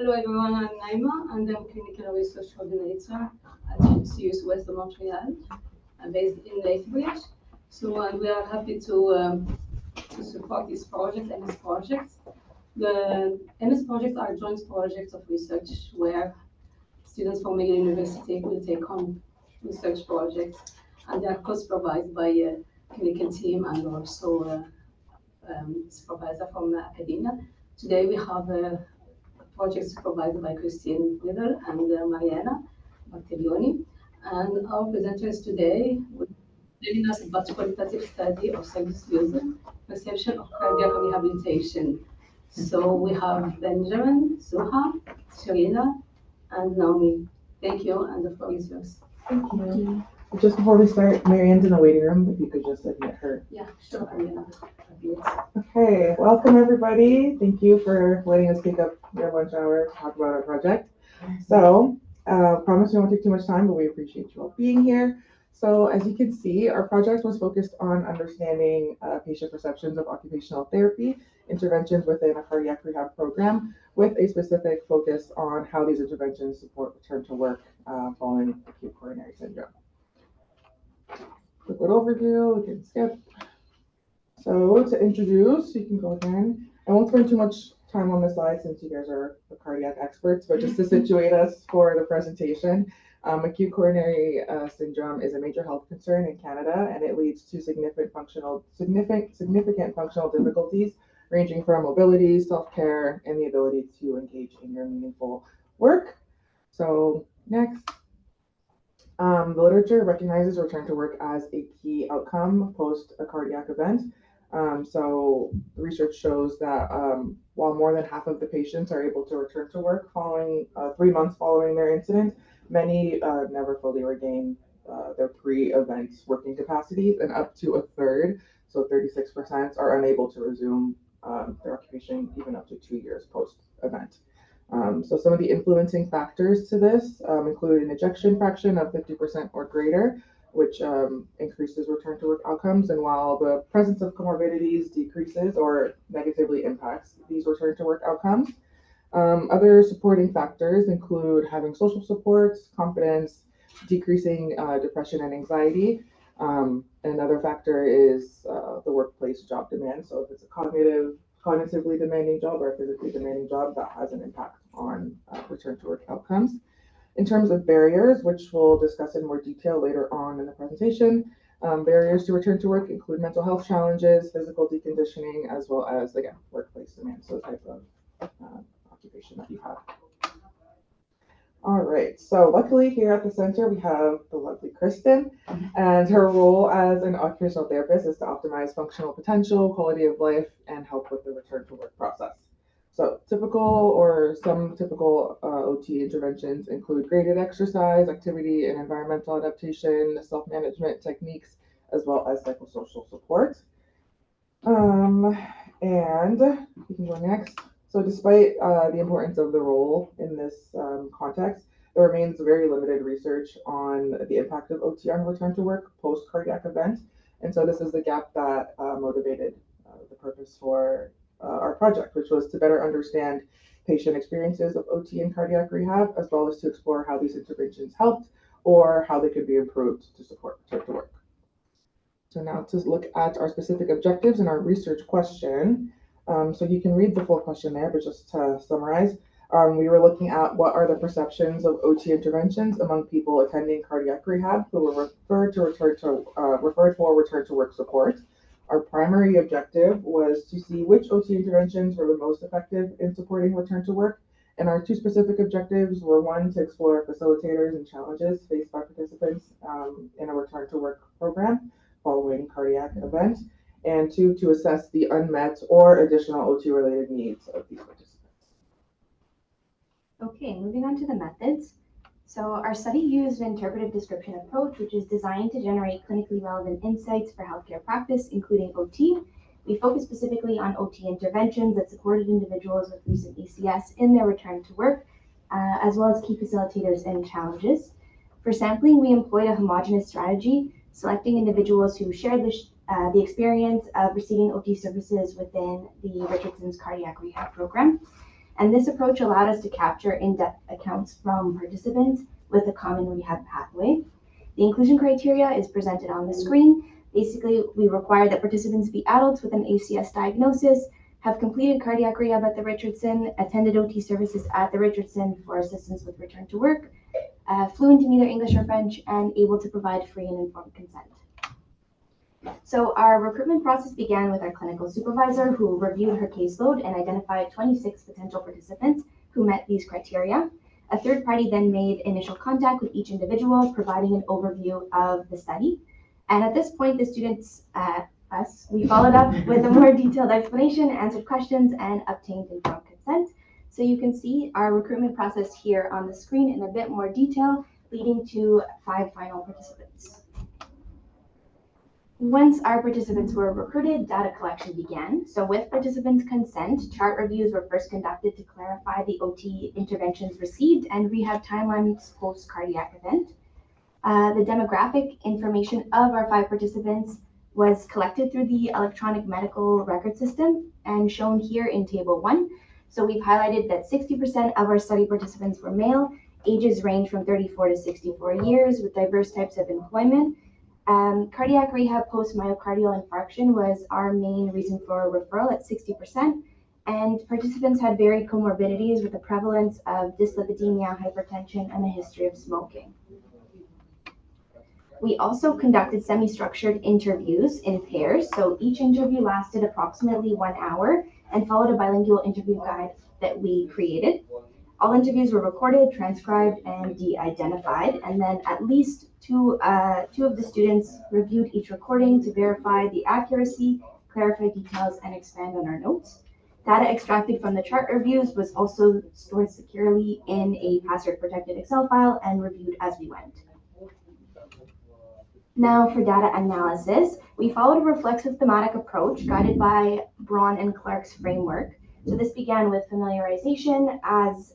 Hello everyone, I'm Naima and I'm Clinical Research Coordinator at CUS West of Montreal, based in Lethbridge. And we are happy to support this project, MS projects. The MS projects are joint projects of research where students from McGill University will take on research projects, and they are co-supervised by a clinical team and also supervisor from academia. Today we have a project supervised by Kristen Reidel and Mariane Bertagnolli. And our presenters today will be telling us about qualitative study of service user perception of cardiac rehabilitation. So we have Benjamin, Suha, Serena, and Naomi. Thank you, and the floor is yours. Thank you. Just before we start, Marianne's in the waiting room, if you could just admit her. Yeah, sure, Mariana. Okay, welcome everybody. Thank you for letting us take up your lunch hour to talk about our project. So, promise we won't take too much time, but we appreciate you all being here. So, as you can see, our project was focused on understanding patient perceptions of occupational therapy interventions within a cardiac rehab program, with a specific focus on how these interventions support return to work following acute coronary syndrome. Quick little overview, we can skip. So to introduce, you can go again. I won't spend too much time on this slide since you guys are the cardiac experts, but just to situate us for the presentation, acute coronary syndrome is a major health concern in Canada, and it leads to significant functional difficulties ranging from mobility, self-care, and the ability to engage in your meaningful work. So next. The literature recognizes return to work as a key outcome post a cardiac event. So the research shows that while more than half of the patients are able to return to work following 3 months following their incident, many never fully regain their pre-event working capacities, and up to a third, so 36%, are unable to resume their occupation even up to 2 years post-event. So some of the influencing factors to this include an ejection fraction of 50% or greater, which increases return to work outcomes. And while the presence of comorbidities decreases or negatively impacts these return to work outcomes, other supporting factors include having social supports, confidence, decreasing depression and anxiety. Another factor is the workplace job demand. So if it's a cognitively demanding job or a physically demanding job, that has an impact on return to work outcomes. In terms of barriers, which we'll discuss in more detail later on in the presentation, barriers to return to work include mental health challenges, physical deconditioning, as well as, again, workplace demands, so the type of occupation that you have. All right, so luckily here at the center, we have the lovely Kristen, and her role as an occupational therapist is to optimize functional potential, quality of life, and help with the return to work process. So some typical OT interventions include graded exercise, activity and environmental adaptation, self-management techniques, as well as psychosocial support. And you can go next. So despite the importance of the role in this context, there remains very limited research on the impact of OT on return to work post-cardiac event. And so this is the gap that motivated the purpose for our project, which was to better understand patient experiences of OT and cardiac rehab, as well as to explore how these interventions helped or how they could be improved to support return to work. So now to look at our specific objectives and our research question. So you can read the full question there, but just to summarize, we were looking at what are the perceptions of OT interventions among people attending cardiac rehab who were referred for return to work support. Our primary objective was to see which OT interventions were the most effective in supporting return to work. And our two specific objectives were, one, to explore facilitators and challenges faced by participants in a return to work program following cardiac event, and two, to assess the unmet or additional OT related needs of these participants. Okay, moving on to the methods. So our study used an interpretive description approach, which is designed to generate clinically relevant insights for healthcare practice, including OT. We focused specifically on OT interventions that supported individuals with recent ACS in their return to work, as well as key facilitators and challenges. For sampling, we employed a homogeneous strategy, selecting individuals who shared the experience of receiving OT services within the Richardson's cardiac rehab program. And this approach allowed us to capture in-depth accounts from participants with a common rehab pathway. The inclusion criteria is presented on the screen. Basically, we require that participants be adults with an ACS diagnosis, have completed cardiac rehab at the Richardson, attended OT services at the Richardson for assistance with return to work, fluent in either English or French, and able to provide free and informed consent. So our recruitment process began with our clinical supervisor, who reviewed her caseload and identified 26 potential participants who met these criteria. A third party then made initial contact with each individual, providing an overview of the study. And at this point, the students, we followed up with a more detailed explanation, answered questions, and obtained informed consent. So you can see our recruitment process here on the screen in a bit more detail, leading to 5 final participants. Once our participants were recruited, data collection began. So with participants' consent, chart reviews were first conducted to clarify the OT interventions received and rehab timelines post-cardiac event. The demographic information of our 5 participants was collected through the electronic medical record system and shown here in Table 1. So we've highlighted that 60% of our study participants were male, ages range from 34 to 64 years with diverse types of employment. Cardiac rehab post-myocardial infarction was our main reason for referral at 60%, and participants had varied comorbidities with a prevalence of dyslipidemia, hypertension, and a history of smoking. We also conducted semi-structured interviews in pairs, so each interview lasted approximately 1 hour and followed a bilingual interview guide that we created. All interviews were recorded, transcribed, and de-identified, and then at least two of the students reviewed each recording to verify the accuracy, clarify details, and expand on our notes. Data extracted from the chart reviews was also stored securely in a password-protected Excel file and reviewed as we went. Now for data analysis, we followed a reflexive thematic approach guided by Braun and Clark's framework. So this began with familiarization as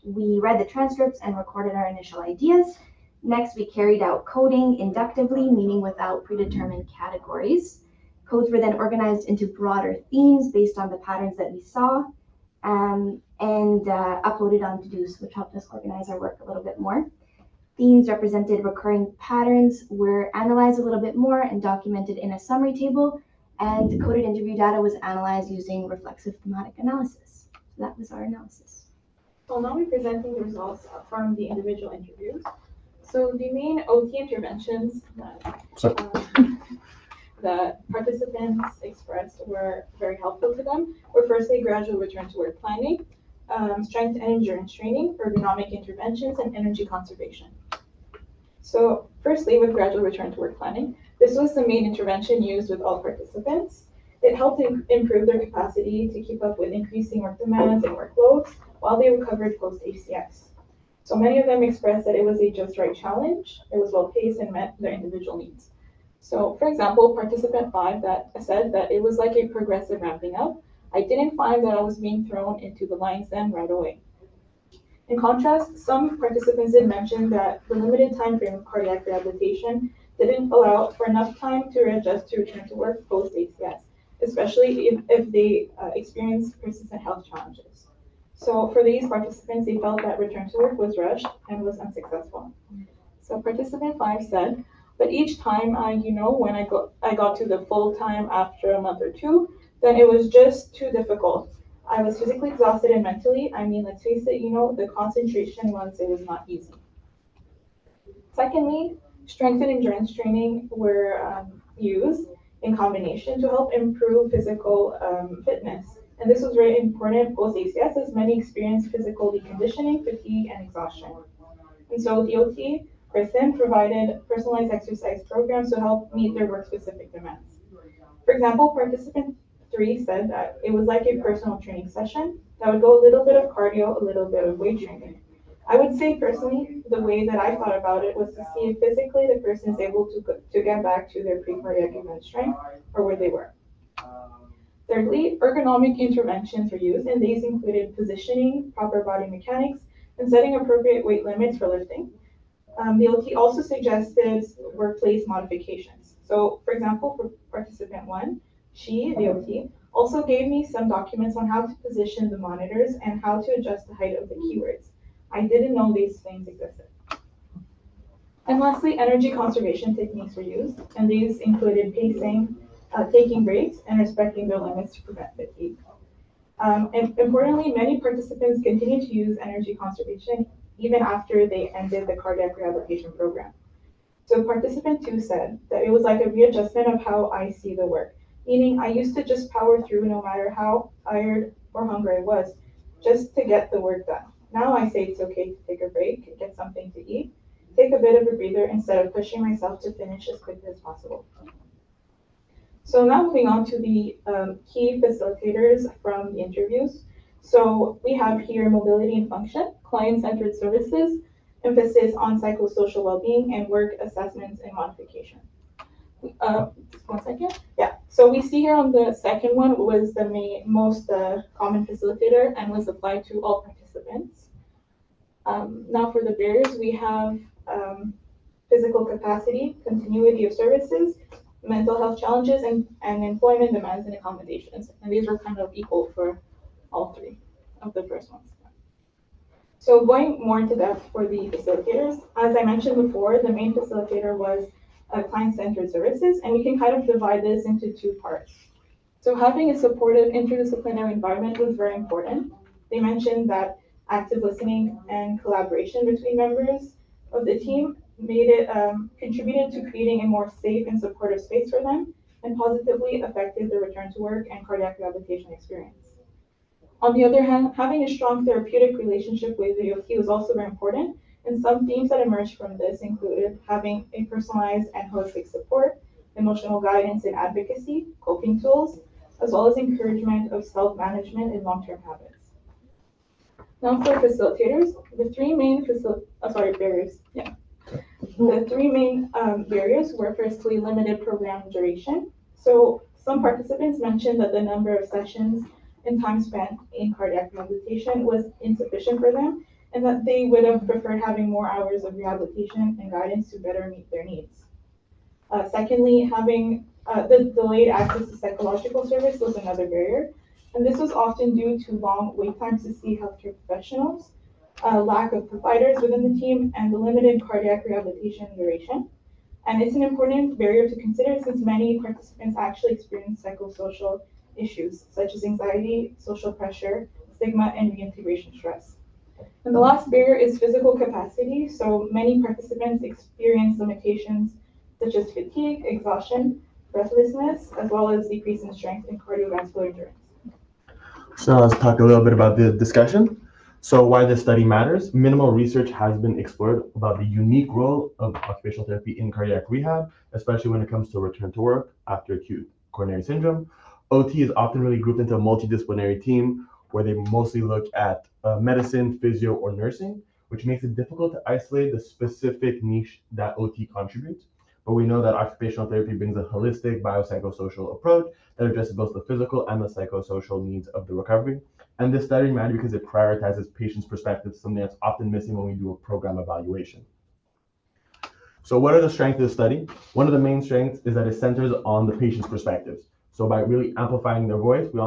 we read the transcripts and recorded our initial ideas. Next, we carried out coding inductively, meaning without predetermined categories. Codes were then organized into broader themes based on the patterns that we saw and uploaded on Todoist, which helped us organize our work a little bit more. Themes represented recurring patterns were analyzed a little bit more and documented in a summary table, and coded interview data was analyzed using reflexive thematic analysis. So that was our analysis. So now we're presenting the results from the individual interviews. So the main OT interventions that participants expressed were very helpful to them were firstly gradual return to work planning, strength and endurance training, ergonomic interventions, and energy conservation. So firstly, with gradual return to work planning, this was the main intervention used with all participants. It helped improve their capacity to keep up with increasing work demands and workloads while they recovered post-ACS. So many of them expressed that it was a just right challenge, it was well-paced and met their individual needs. So for example, participant 5 that said that it was like a progressive ramping up. I didn't find that I was being thrown into the lion's den right away. In contrast, some participants did mention that the limited time frame of cardiac rehabilitation didn't allow for enough time to adjust to return to work post-ACS, especially if they experienced persistent health challenges. So for these participants, they felt that return to work was rushed and was unsuccessful. So participant 5 said, but each time when I got to the full time after a month or 2, then it was just too difficult. I was physically exhausted and mentally, let's face it, the concentration once it was not easy. Secondly, strength and endurance training were used in combination to help improve physical fitness. And this was very important post-ACS as many experienced physical deconditioning, fatigue, and exhaustion. And so the OT, Kristen, provided personalized exercise programs to help meet their work-specific demands. For example, participant 3 said that it was like a personal training session that would go a little bit of cardio, a little bit of weight training. I would say personally, the way that I thought about it was to see if physically the person is able to get back to their pre-cardiac event strength or where they were. Thirdly, ergonomic interventions were used, and these included positioning, proper body mechanics, and setting appropriate weight limits for lifting. The OT also suggested workplace modifications. So, for example, for participant 1, she, the OT, Also gave me some documents on how to position the monitors and how to adjust the height of the keywords. I didn't know these things existed. And lastly, energy conservation techniques were used, and these included pacing, taking breaks, and respecting their limits to prevent fatigue. And importantly, many participants continued to use energy conservation even after they ended the cardiac rehabilitation program. So participant 2 said that it was like a readjustment of how I see the work, meaning I used to just power through no matter how tired or hungry I was, just to get the work done. Now I say it's okay to take a break, get something to eat, take a bit of a breather instead of pushing myself to finish as quickly as possible. So now moving on to the key facilitators from the interviews. So we have here mobility and function, client-centered services, emphasis on psychosocial well-being, and work assessments and modification. Just 1 second. Yeah, so we see here on the second one was the most common facilitator and was applied to all participants. Now for the barriers, we have physical capacity, continuity of services, mental health challenges, and employment demands and accommodations. And these were kind of equal for all three of the first ones. So going more into depth for the facilitators, as I mentioned before, the main facilitator was client-centered services, and we can kind of divide this into 2 parts. So having a supportive interdisciplinary environment was very important. They mentioned that active listening and collaboration between members of the team made it contributed to creating a more safe and supportive space for them, and positively affected the return to work and cardiac rehabilitation experience. On the other hand, having a strong therapeutic relationship with the OT was also very important, and some themes that emerged from this included having a personalized and holistic support, emotional guidance and advocacy, coping tools, as well as encouragement of self-management and long-term habits. Now for facilitators, the 3 main barriers. Yeah. The 3 main barriers were firstly limited program duration. So some participants mentioned that the number of sessions and time spent in cardiac rehabilitation was insufficient for them, and that they would have preferred having more hours of rehabilitation and guidance to better meet their needs. Secondly, having the delayed access to psychological service was another barrier, and this was often due to long wait times to see healthcare professionals, lack of providers within the team, and the limited cardiac rehabilitation duration. And it's an important barrier to consider since many participants actually experience psychosocial issues such as anxiety, social pressure, stigma, and reintegration stress. And the last barrier is physical capacity. So many participants experience limitations such as fatigue, exhaustion, breathlessness, as well as decrease in strength and cardiovascular endurance. So let's talk a little bit about the discussion. So why this study matters. Minimal research has been explored about the unique role of occupational therapy in cardiac rehab, especially when it comes to return to work after acute coronary syndrome. OT is often really grouped into a multidisciplinary team where they mostly look at medicine, physio, or nursing, which makes it difficult to isolate the specific niche that OT contributes. But we know that occupational therapy brings a holistic biopsychosocial approach that addresses both the physical and the psychosocial needs of the recovery. And this study matters because it prioritizes patients' perspectives, something that's often missing when we do a program evaluation. So what are the strengths of the study? One of the main strengths is that it centers on the patient's perspectives. So by really amplifying their voice, we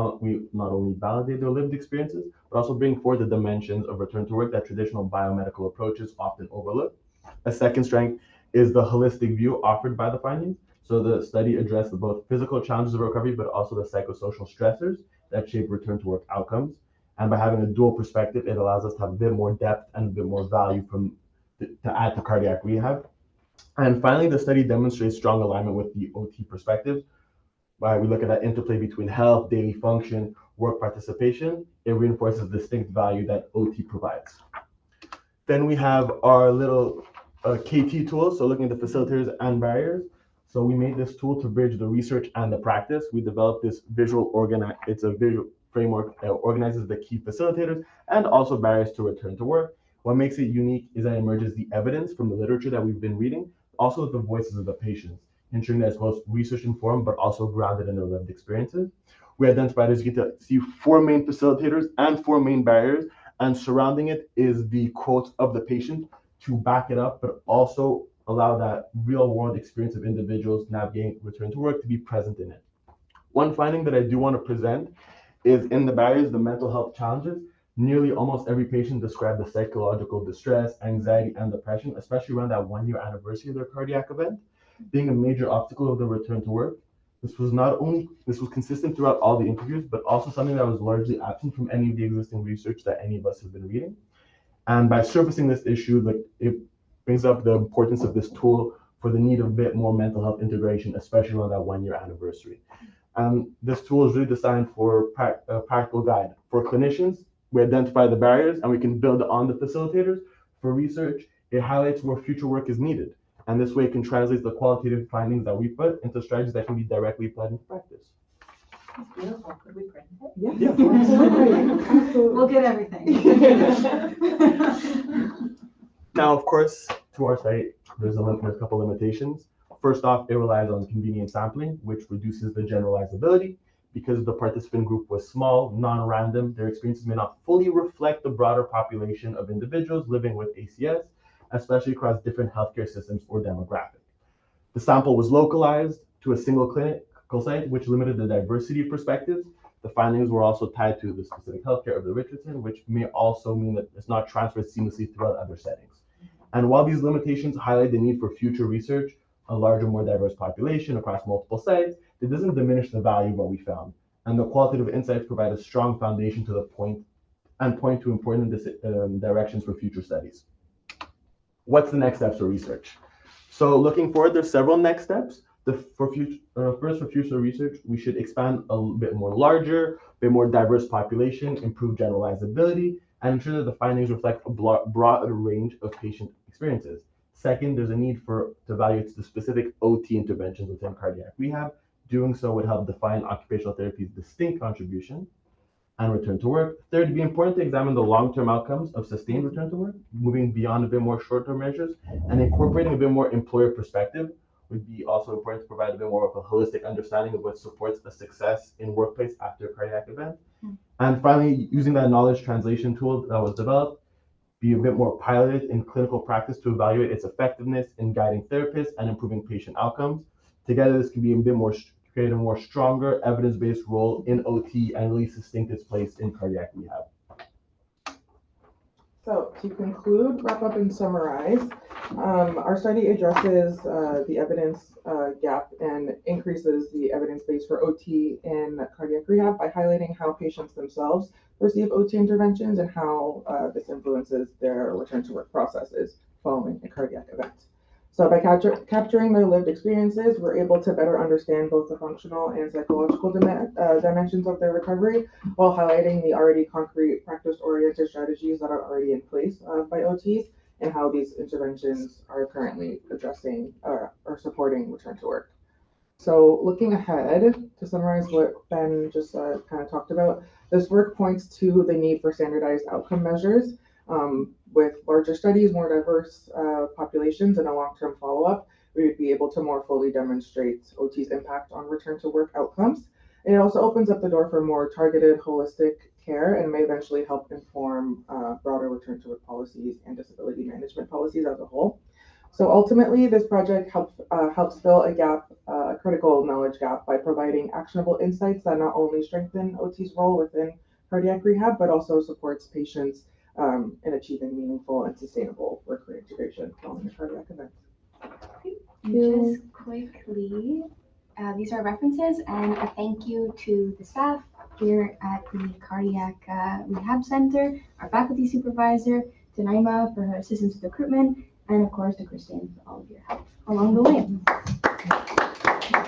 not only validate their lived experiences, but also bring forth the dimensions of return to work that traditional biomedical approaches often overlook. A second strength is the holistic view offered by the findings. So the study addressed both physical challenges of recovery, but also the psychosocial stressors that shape return to work outcomes. And by having a dual perspective, it allows us to have a bit more depth and a bit more value to add to cardiac rehab. And finally, the study demonstrates strong alignment with the OT perspective. By we look at that interplay between health, daily function, work participation, it reinforces the distinct value that OT provides. Then we have our little KT tool, so looking at the facilitators and barriers. So we made this tool to bridge the research and the practice. We developed this visual framework that organizes the key facilitators and also barriers to return to work. What makes it unique is that it merges the evidence from the literature that we've been reading, also with the voices of the patients, ensuring that it's both research informed but also grounded in their lived experiences. We identified, as you get to see, 4 main facilitators and 4 main barriers, and surrounding it is the quotes of the patient to back it up, but also allow that real world experience of individuals navigating return to work to be present in it. One finding that I do want to present is in the barriers, the mental health challenges. Nearly almost every patient described the psychological distress, anxiety, and depression, especially around that 1 year anniversary of their cardiac event, being a major obstacle of the return to work. This was consistent throughout all the interviews, but also something that was largely absent from any of the existing research that any of us have been reading. And by surfacing this issue, like, it brings up the importance of this tool for the need of a bit more mental health integration, especially around that 1 year anniversary. And this tool is really designed for a practical guide for clinicians. We identify the barriers and we can build on the facilitators. For research, it highlights where future work is needed. And this way it can translate the qualitative findings that we put into strategies that can be directly applied in practice. That's beautiful. Could we print it? Yeah, absolutely. We'll get everything. Now, of course, to our site, there's a couple limitations. First off, it relies on convenient sampling, which reduces the generalizability. Because the participant group was small, non-random, their experiences may not fully reflect the broader population of individuals living with ACS, especially across different healthcare systems or demographics. The sample was localized to a single clinical site, which limited the diversity of perspectives. The findings were also tied to the specific healthcare of the Richardson, which may also mean that it's not transferred seamlessly throughout other settings. And while these limitations highlight the need for future research, a larger, more diverse population across multiple sites, it doesn't diminish the value of what we found. And the qualitative insights provide a strong foundation to the point to important directions for future studies. What's the next steps for research? So looking forward, there's several next steps. For future research, we should expand a bit more diverse population, improve generalizability, and ensure that the findings reflect a broad range of patient experiences. Second, there's a need to evaluate the specific OT interventions within cardiac rehab. Doing so would help define occupational therapy's distinct contribution and return to work. Third, it'd be important to examine the long-term outcomes of sustained return to work, moving beyond a bit more short-term measures and incorporating a bit more employer perspective would be also important to provide a bit more of a holistic understanding of what supports a success in workplace after a cardiac event. And finally, using that knowledge translation tool that was developed, be a bit more piloted in clinical practice to evaluate its effectiveness in guiding therapists and improving patient outcomes. Together, this can be create a more stronger evidence-based role in OT and really sustain its place in cardiac rehab. So to conclude, wrap up, and summarize, our study addresses the evidence gap and increases the evidence base for OT in cardiac rehab by highlighting how patients themselves receive OT interventions and how this influences their return to work processes following a cardiac event. So by capturing their lived experiences, we're able to better understand both the functional and psychological dimensions of their recovery, while highlighting the already concrete practice-oriented strategies that are already in place by OTs and how these interventions are currently addressing or supporting return to work. So looking ahead, to summarize what Ben just kind of talked about, this work points to the need for standardized outcome measures. With larger studies, more diverse populations, and a long-term follow-up, we would be able to more fully demonstrate OT's impact on return to work outcomes. It also opens up the door for more targeted, holistic care and may eventually help inform broader return to work policies and disability management policies as a whole. So ultimately, this project helps fill a gap, a critical knowledge gap, by providing actionable insights that not only strengthen OT's role within cardiac rehab, but also supports patients in achieving meaningful and sustainable work reintegration following a cardiac event. Just quickly, these are references, and a thank you to the staff here at the Cardiac Rehab Center, our faculty supervisor, to Naima for her assistance with recruitment, and of course to Kristen for all of your help along the way.